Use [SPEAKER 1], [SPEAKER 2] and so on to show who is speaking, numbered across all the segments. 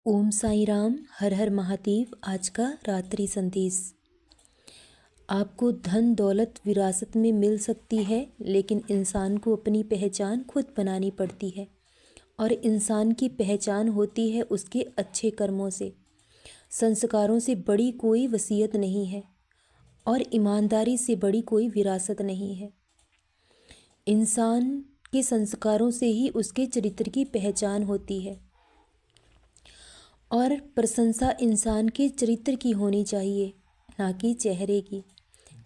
[SPEAKER 1] ओम साई राम, हर हर महादेव। आज का रात्रि संदेश। आपको धन दौलत विरासत में मिल सकती है, लेकिन इंसान को अपनी पहचान खुद बनानी पड़ती है। और इंसान की पहचान होती है उसके अच्छे कर्मों से। संस्कारों से बड़ी कोई वसीयत नहीं है और ईमानदारी से बड़ी कोई विरासत नहीं है। इंसान के संस्कारों से ही उसके चरित्र की पहचान होती है। और प्रशंसा इंसान के चरित्र की होनी चाहिए, ना कि चेहरे की।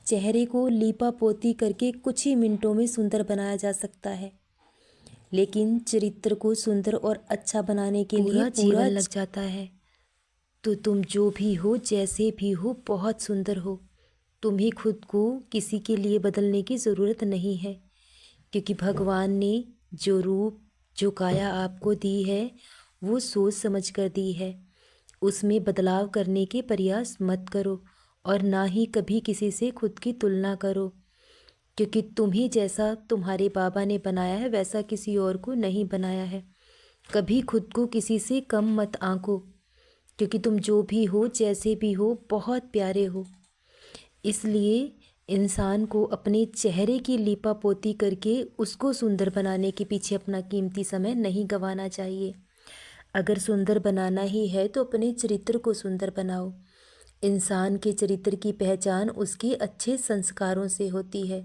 [SPEAKER 1] चेहरे को लीपा पोती करके कुछ ही मिनटों में सुंदर बनाया जा सकता है, लेकिन चरित्र को सुंदर और अच्छा बनाने के लिए पूरा जीवन लग जाता है। तो तुम जो भी हो, जैसे भी हो, बहुत सुंदर हो। तुम्हें खुद को किसी के लिए बदलने की ज़रूरत नहीं है, क्योंकि भगवान ने जो रूप जो काया आपको दी है वो सोच समझ कर दी है। उसमें बदलाव करने के प्रयास मत करो और ना ही कभी किसी से खुद की तुलना करो, क्योंकि तुम्हें जैसा तुम्हारे बाबा ने बनाया है वैसा किसी और को नहीं बनाया है। कभी खुद को किसी से कम मत आंको, क्योंकि तुम जो भी हो, जैसे भी हो, बहुत प्यारे हो। इसलिए इंसान को अपने चेहरे की लीपा पोती करके उसको सुंदर बनाने के पीछे अपना कीमती समय नहीं गंवाना चाहिए। अगर सुंदर बनाना ही है तो अपने चरित्र को सुंदर बनाओ। इंसान के चरित्र की पहचान उसके अच्छे संस्कारों से होती है,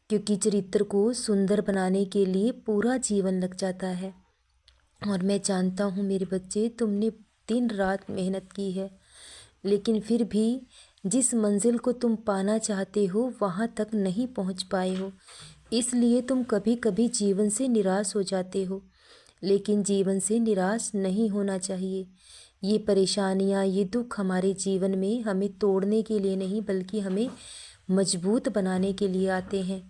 [SPEAKER 1] क्योंकि चरित्र को सुंदर बनाने के लिए पूरा जीवन लग जाता है। और मैं जानता हूँ मेरे बच्चे, तुमने दिन रात मेहनत की है, लेकिन फिर भी जिस मंजिल को तुम पाना चाहते हो वहाँ तक नहीं पहुँच पाए हो। इसलिए तुम कभी कभी जीवन से निराश हो जाते हो, लेकिन जीवन से निराश नहीं होना चाहिए। ये परेशानियाँ, ये दुख हमारे जीवन में हमें तोड़ने के लिए नहीं, बल्कि हमें मजबूत बनाने के लिए आते हैं।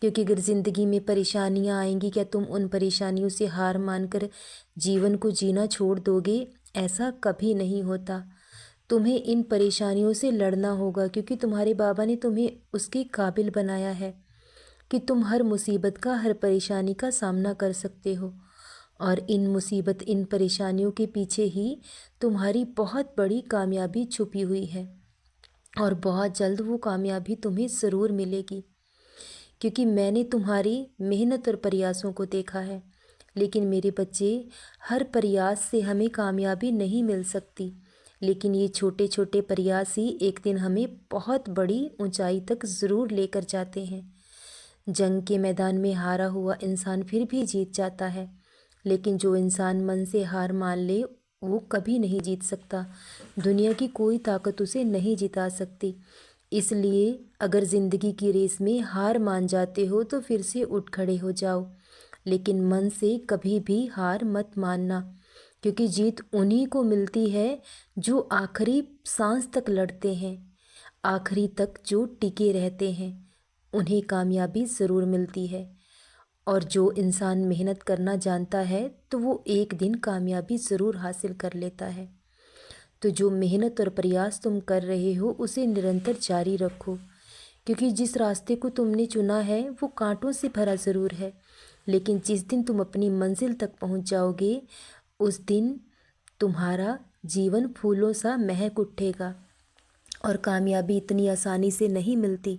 [SPEAKER 1] क्योंकि अगर ज़िंदगी में परेशानियाँ आएंगी, क्या तुम उन परेशानियों से हार मानकर जीवन को जीना छोड़ दोगे? ऐसा कभी नहीं होता। तुम्हें इन परेशानियों से लड़ना होगा, क्योंकि तुम्हारे बाबा ने तुम्हें उसके काबिल बनाया है कि तुम हर मुसीबत का, हर परेशानी का सामना कर सकते हो। और इन मुसीबत, इन परेशानियों के पीछे ही तुम्हारी बहुत बड़ी कामयाबी छुपी हुई है, और बहुत जल्द वो कामयाबी तुम्हें ज़रूर मिलेगी। क्योंकि मैंने तुम्हारी मेहनत और प्रयासों को देखा है। लेकिन मेरे बच्चे, हर प्रयास से हमें कामयाबी नहीं मिल सकती, लेकिन ये छोटे छोटे प्रयास ही एक दिन हमें बहुत बड़ी ऊंचाई तक ज़रूर लेकर जाते हैं। जंग के मैदान में हारा हुआ इंसान फिर भी जीत जाता है, लेकिन जो इंसान मन से हार मान ले वो कभी नहीं जीत सकता। दुनिया की कोई ताकत उसे नहीं जिता सकती। इसलिए अगर ज़िंदगी की रेस में हार मान जाते हो तो फिर से उठ खड़े हो जाओ, लेकिन मन से कभी भी हार मत मानना, क्योंकि जीत उन्हीं को मिलती है जो आखिरी सांस तक लड़ते हैं। आखिरी तक जो टिके रहते हैं उन्हें कामयाबी ज़रूर मिलती है। और जो इंसान मेहनत करना जानता है तो वो एक दिन कामयाबी ज़रूर हासिल कर लेता है। तो जो मेहनत और प्रयास तुम कर रहे हो उसे निरंतर जारी रखो, क्योंकि जिस रास्ते को तुमने चुना है वो कांटों से भरा ज़रूर है, लेकिन जिस दिन तुम अपनी मंजिल तक पहुंच जाओगे उस दिन तुम्हारा जीवन फूलों सा महक उठेगा। और कामयाबी इतनी आसानी से नहीं मिलती।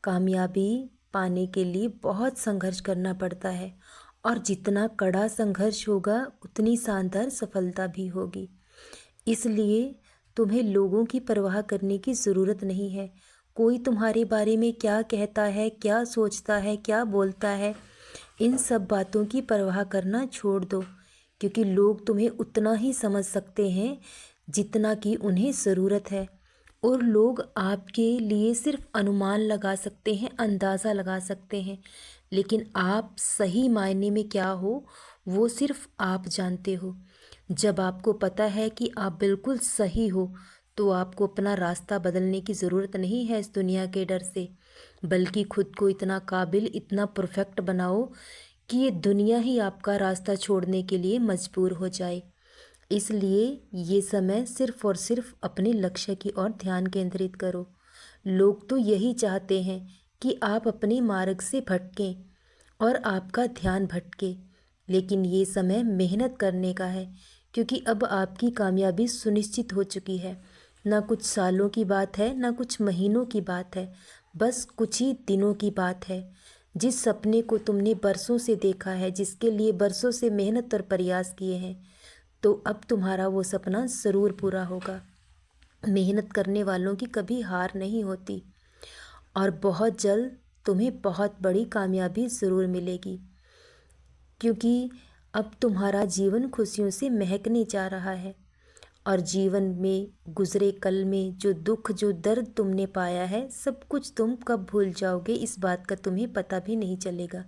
[SPEAKER 1] कामयाबी पाने के लिए बहुत संघर्ष करना पड़ता है, और जितना कड़ा संघर्ष होगा उतनी शानदार सफलता भी होगी। इसलिए तुम्हें लोगों की परवाह करने की ज़रूरत नहीं है। कोई तुम्हारे बारे में क्या कहता है, क्या सोचता है, क्या बोलता है, इन सब बातों की परवाह करना छोड़ दो, क्योंकि लोग तुम्हें उतना ही समझ सकते हैं जितना कि उन्हें ज़रूरत है। और लोग आपके लिए सिर्फ अनुमान लगा सकते हैं, अंदाज़ा लगा सकते हैं, लेकिन आप सही मायने में क्या हो वो सिर्फ आप जानते हो। जब आपको पता है कि आप बिल्कुल सही हो तो आपको अपना रास्ता बदलने की ज़रूरत नहीं है इस दुनिया के डर से, बल्कि खुद को इतना काबिल, इतना परफेक्ट बनाओ कि ये दुनिया ही आपका रास्ता छोड़ने के लिए मजबूर हो जाए। इसलिए ये समय सिर्फ और सिर्फ अपने लक्ष्य की ओर ध्यान केंद्रित करो। लोग तो यही चाहते हैं कि आप अपने मार्ग से भटकें और आपका ध्यान भटके, लेकिन ये समय मेहनत करने का है, क्योंकि अब आपकी कामयाबी सुनिश्चित हो चुकी है। ना कुछ सालों की बात है, ना कुछ महीनों की बात है, बस कुछ ही दिनों की बात है। जिस सपने को तुमने बरसों से देखा है, जिसके लिए बरसों से मेहनत और प्रयास किए हैं, तो अब तुम्हारा वो सपना ज़रूर पूरा होगा। मेहनत करने वालों की कभी हार नहीं होती और बहुत जल्द तुम्हें बहुत बड़ी कामयाबी ज़रूर मिलेगी, क्योंकि अब तुम्हारा जीवन खुशियों से महकने जा रहा है। और जीवन में गुजरे कल में जो दुख, जो दर्द तुमने पाया है, सब कुछ तुम कब भूल जाओगे, इस बात का तुम्हें पता भी नहीं चलेगा।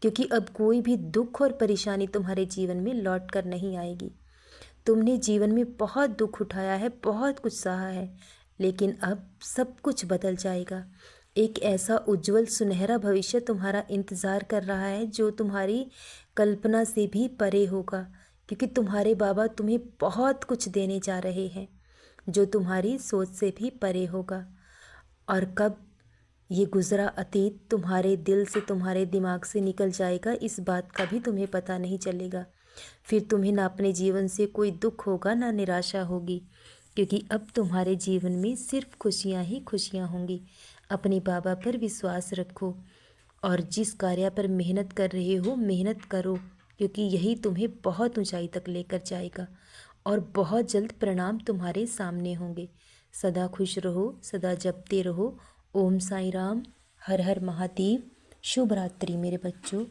[SPEAKER 1] क्योंकि अब कोई भी दुख और परेशानी तुम्हारे जीवन में लौट कर नहीं आएगी। तुमने जीवन में बहुत दुख उठाया है, बहुत कुछ सहा है, लेकिन अब सब कुछ बदल जाएगा। एक ऐसा उज्जवल सुनहरा भविष्य तुम्हारा इंतज़ार कर रहा है जो तुम्हारी कल्पना से भी परे होगा, क्योंकि तुम्हारे बाबा तुम्हें बहुत कुछ देने जा रहे हैं जो तुम्हारी सोच से भी परे होगा। और कब ये गुज़रा अतीत तुम्हारे दिल से, तुम्हारे दिमाग से निकल जाएगा, इस बात का भी तुम्हें पता नहीं चलेगा। फिर तुम्हें ना अपने जीवन से कोई दुख होगा, ना निराशा होगी, क्योंकि अब तुम्हारे जीवन में सिर्फ खुशियाँ ही खुशियाँ होंगी। अपने बाबा पर विश्वास रखो और जिस कार्य पर मेहनत कर रहे हो, मेहनत करो, क्योंकि यही तुम्हें बहुत ऊंचाई तक लेकर जाएगा और बहुत जल्द परिणाम तुम्हारे सामने होंगे। सदा खुश रहो, सदा जपते रहो। ओम साईं राम, हर हर महादेव। शुभ रात्रि मेरे बच्चों।